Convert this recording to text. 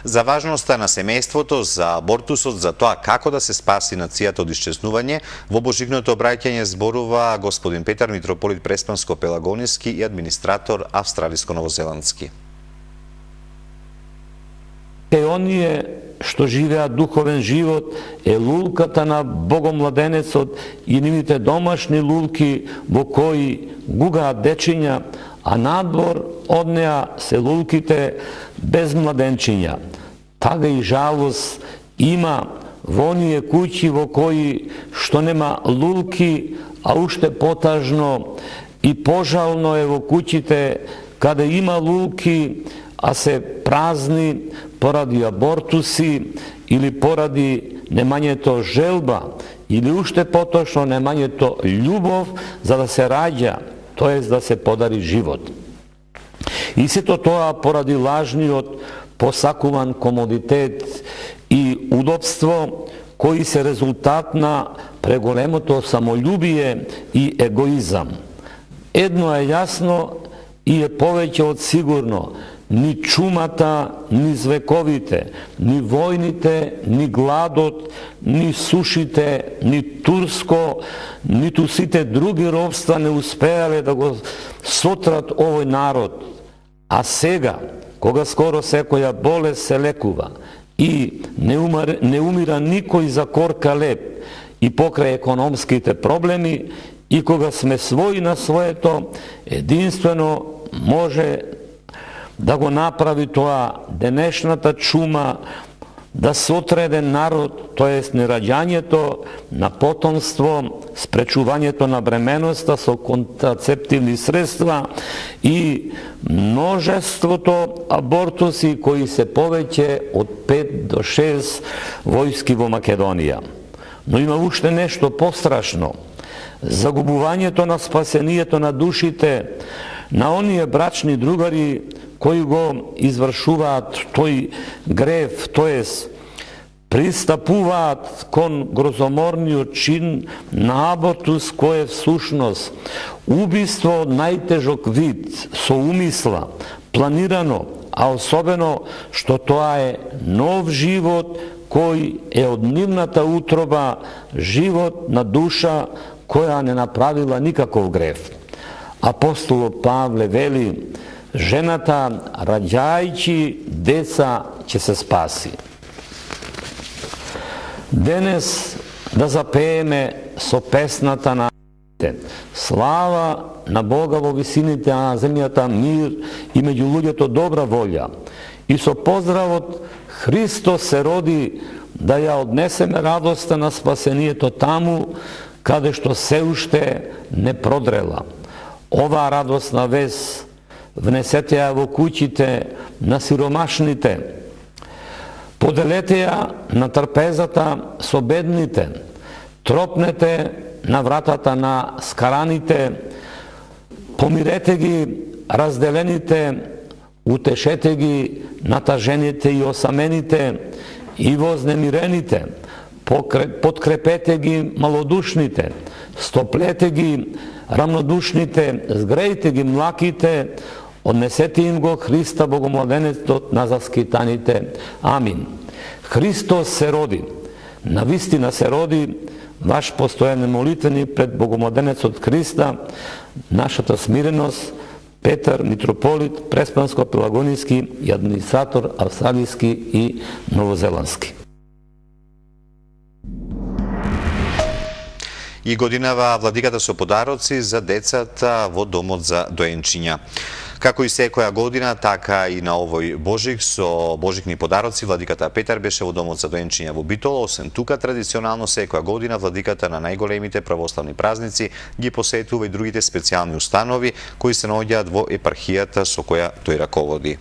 За важноста на семејството, за абортусот, за тоа како да се спаси нацијата од исчезнување, во божигното обраќање зборува господин Петар митрополит Преспанско-Пелагониски и администратор австралиско-новозеландски. Кај оние што живеат духовен живот е лулката на богомладенецот и нивните домашни лулки во кои гугаат дечиња, а надвор од неа се лулките без младенчиња. Тага и жалост има во оние куќи во кои што нема лулки, а уште потажно и пожално е во куќите каде има лулки, а се празни поради абортуси или поради немањето желба или уште поточно немањето љубов за да се раѓа, тоест да се подари живот. И сето тоа поради лажниот посакуван комодитет и удобство кои се резултат на преголемото самољубие и егоизам. Едно е јасно и е повеќе од сигурно: ни чумата, ни звековите, ни војните, ни гладот, ни сушите, ни турско, ниту сите други робства не успеале да го сотрат овој народ. А сега, кога скоро секоја болест се лекува и не умира никој за корка леп и покрај економските проблеми, и кога сме своји на своето, единствено може да го направи тоа денешната чума, да сотреде народ, тоест нераѓањето на потомство, спречувањето на бременоста со контрацептивни средства и множеството абортуси кои се повеќе од 5 до 6 војски во Македонија. Но има уште нешто пострашно. Загубувањето на спасението на душите на оние брачни другари кои го извршуваат тој грев, тоест пристапуваат кон грозоморниот чин на абортус, кој е всушност убиство од најтежок вид, со умисла, планирано, а особено што тоа е нов живот кој е од нивната утроба, живот на душа која не направила никаков грев. Апостолот Павле вели: жената, раѓајќи деца, ќе се спаси. Денес да запееме со песната на слава на Бога во висините, а на земјата мир и меѓу луѓето добра волја. И со поздравот Христос се роди, да ја однесеме радоста на спасението таму каде што се уште не продрела. Оваа радосна вест внесете ја во куќите на сиромашните, поделете ја на трпезата со бедните, тропнете на вратата на скараните, помирете ги разделените, утешете ги натажените и осамените и вознемирените, подкрепете ги малодушните, стоплете ги рамнодушните, згрејте ги млаките, однесете им го Христа Богомладенецот на заскитаните. Амин. Христос се роди, навистина се роди, ваш постојан молитвени пред Богомладенецот Христа, нашата смиреност, Петар митрополит Преспанско-Пелагониски и администратор австралиски и новозеландски. И годинава владиката со подароци за децата во домот за доенчиња. Како и секоја година, така и на овој Божик со божикни подароци владиката Петар беше во домот за доенчиња во Битола. Освен тука, традиционално секоја година владиката на најголемите православни празници ги посетува и другите специјални установи кои се наоѓаат во епархијата со која тој раководи.